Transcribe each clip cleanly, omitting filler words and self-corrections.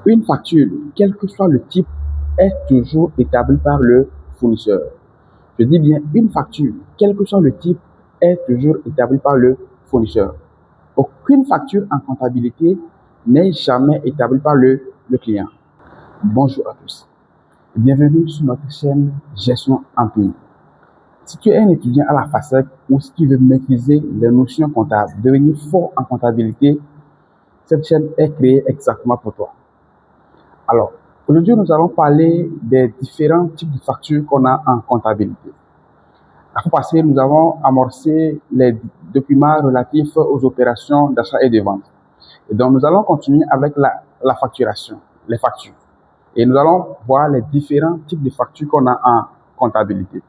Une facture, quel que soit le type, est toujours établie par le fournisseur. Je dis bien une facture, quel que soit le type, est toujours établie par le fournisseur. Aucune facture en comptabilité n'est jamais établie par le client. Bonjour à tous. Bienvenue sur notre chaîne Gestion en pays. Si tu es un étudiant à la FASEC ou si tu veux maîtriser les notions comptables, devenir fort en comptabilité, cette chaîne est créée exactement pour toi. Alors, aujourd'hui, nous allons parler des différents types de factures qu'on a en comptabilité. La fois passée, nous avons amorcé les documents relatifs aux opérations d'achat et de vente. Et donc, nous allons continuer avec la facturation, les factures. Et nous allons voir les différents types de factures qu'on a en comptabilité.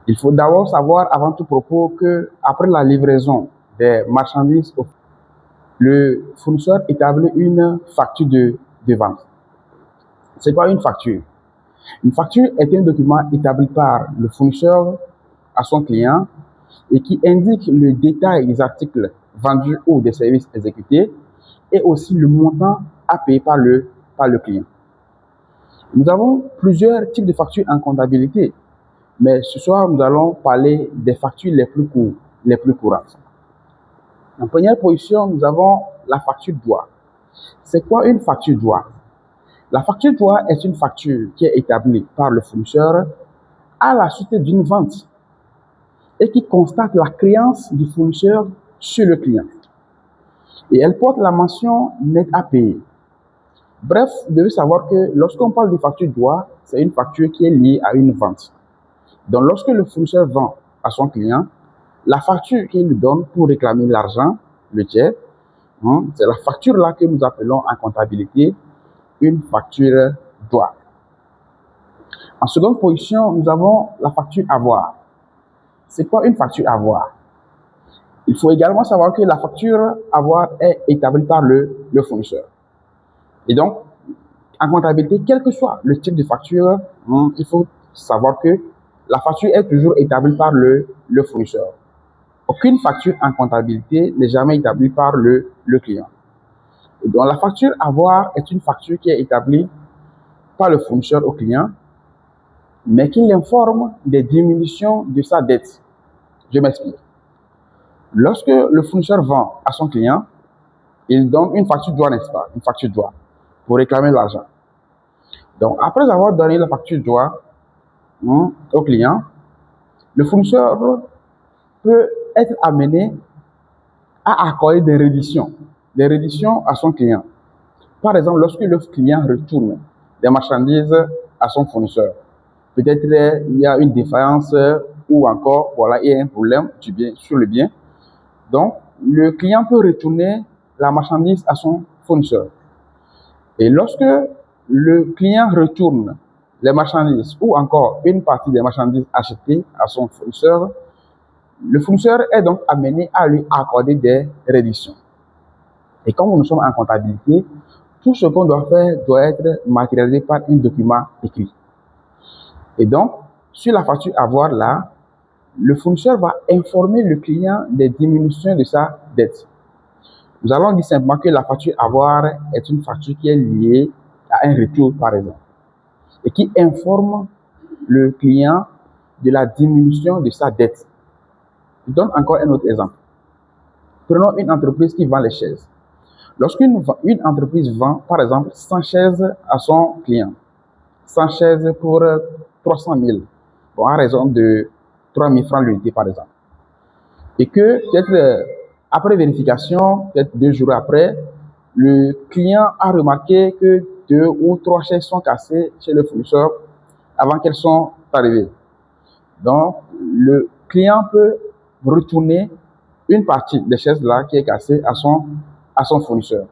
Il faut d'abord savoir, avant tout propos, que après la livraison des marchandises, le fournisseur établit une facture de vente. C'est quoi une facture? Une facture est un document établi par le fournisseur à son client et qui indique le détail des articles vendus ou des services exécutés et aussi le montant à payer par le client. Nous avons plusieurs types de factures en comptabilité, mais ce soir, nous allons parler des factures les plus courantes. En première position, nous avons la facture droit. C'est quoi une facture droit? La facture droit est une facture qui est établie par le fournisseur à la suite d'une vente et qui constate la créance du fournisseur sur le client. Et elle porte la mention net à payer. Bref, vous devez savoir que lorsqu'on parle de facture droit, c'est une facture qui est liée à une vente. Donc, lorsque le fournisseur vend à son client, la facture qu'il lui donne pour réclamer l'argent, le tiers, c'est la facture là que nous appelons en comptabilité une facture droit. En seconde position, nous avons la facture avoir. C'est quoi une facture avoir? Il faut également savoir que la facture avoir est établie par le fournisseur. Et donc, en comptabilité, quel que soit le type de facture, il faut savoir que la facture est toujours établie par le fournisseur. Aucune facture en comptabilité n'est jamais établie par le client. Et donc, la facture avoir est une facture qui est établie par le fournisseur au client, mais qui l'informe des diminutions de sa dette. Je m'explique. Lorsque le fournisseur vend à son client, il donne une facture droit, n'est-ce pas? Une facture droit pour réclamer l'argent. Donc, après avoir donné la facture droit au client, le fournisseur peut être amené à accorder des réductions à son client. Par exemple, lorsque le client retourne des marchandises à son fournisseur, peut-être il y a une défaillance ou encore, voilà, il y a un problème sur le bien. Donc, le client peut retourner la marchandise à son fournisseur. Et lorsque le client retourne les marchandises ou encore une partie des marchandises achetées à son fournisseur, le fournisseur est donc amené à lui accorder des réductions. Et comme nous sommes en comptabilité, tout ce qu'on doit faire doit être matérialisé par un document écrit. Et donc, sur la facture avoir là, le fournisseur va informer le client des diminutions de sa dette. Nous allons dire simplement que la facture avoir est une facture qui est liée à un retour, par exemple, et qui informe le client de la diminution de sa dette. Je donne encore un autre exemple. Prenons une entreprise qui vend les chaises. Lorsqu'une entreprise vend, par exemple, 100 chaises à son client, 100 chaises pour 300 000, bon, à raison de 3 000 francs l'unité, par exemple, et que peut-être après vérification, peut-être 2 jours après, le client a remarqué que 2 ou 3 chaises sont cassées chez le fournisseur avant qu'elles soient arrivées. Donc, le client peut retourner une partie des chaises là qui est cassée à son fournisseur.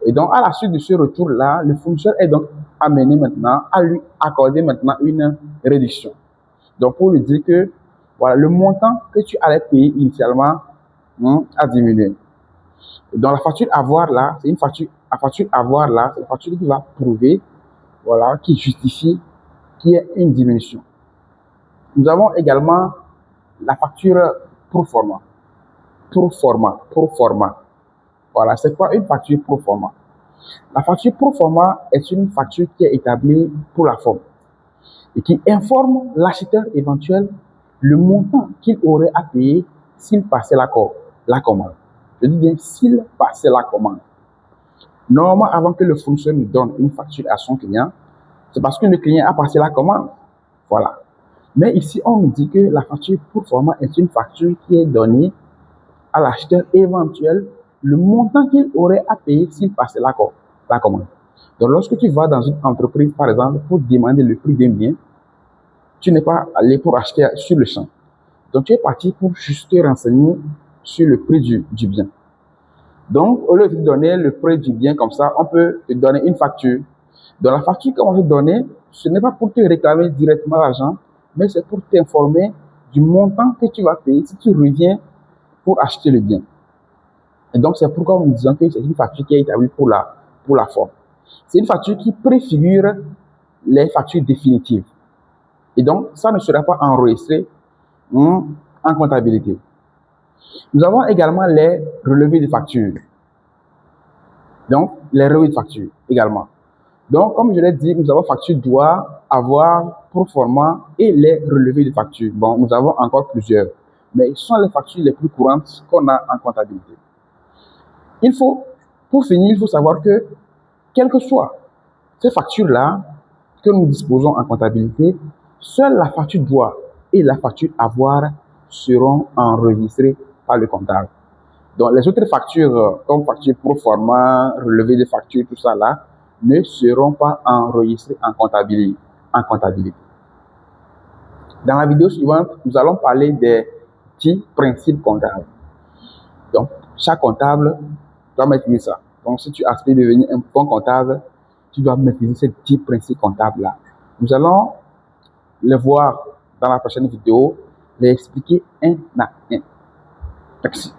Et donc, à la suite de ce retour-là, le fournisseur est donc amené maintenant à lui accorder maintenant une réduction. Donc, pour lui dire que, voilà, le montant que tu allais payer initialement a diminué. Et donc, la facture avoir là, c'est une facture avoir là, c'est une facture qui va prouver, voilà, qui justifie qu'il y ait une diminution. Nous avons également la facture pro forma. Voilà, c'est quoi une facture pro forma? La facture pro forma est une facture qui est établie pour la forme et qui informe l'acheteur éventuel le montant qu'il aurait à payer s'il passait la commande. Je dis bien s'il passait la commande. Normalement, avant que le fournisseur nous donne une facture à son client, c'est parce que le client a passé la commande. Voilà. Mais ici, on nous dit que la facture pro forma est une facture qui est donnée à l'acheteur éventuel le montant qu'il aurait à payer s'il passait la commande. Donc, lorsque tu vas dans une entreprise, par exemple, pour demander le prix d'un bien, tu n'es pas allé pour acheter sur le champ. Donc, tu es parti pour juste te renseigner sur le prix du bien. Donc, au lieu de te donner le prix du bien comme ça, on peut te donner une facture. Dans la facture qu'on va te donner, ce n'est pas pour te réclamer directement l'argent, mais c'est pour t'informer du montant que tu vas payer si tu reviens pour acheter le bien. Et donc, c'est pourquoi nous disons que c'est une facture qui est établie pour la forme. C'est une facture qui préfigure les factures définitives. Et donc, ça ne sera pas enregistré en comptabilité. Nous avons également les relevés de factures. Donc, les relevés de factures également. Donc, comme je l'ai dit, nous avons facture doit, avoir, pro forma et les relevés de factures. Bon, nous avons encore plusieurs, mais ce sont les factures les plus courantes qu'on a en comptabilité. Pour finir, il faut savoir que, quelles que soient ces factures-là que nous disposons en comptabilité, seule la facture doit et la facture avoir seront enregistrées par le comptable. Donc, les autres factures, comme facture pro forma, relevé de factures, tout ça là, ne seront pas enregistrées en comptabilité. Dans la vidéo suivante, nous allons parler des 10 principes comptables. Donc, chaque comptable doit maîtriser ça. Donc, si tu aspires à devenir un bon comptable, tu dois maîtriser ces 10 principes comptables-là. Nous allons les voir dans la prochaine vidéo, les expliquer un à un. Merci.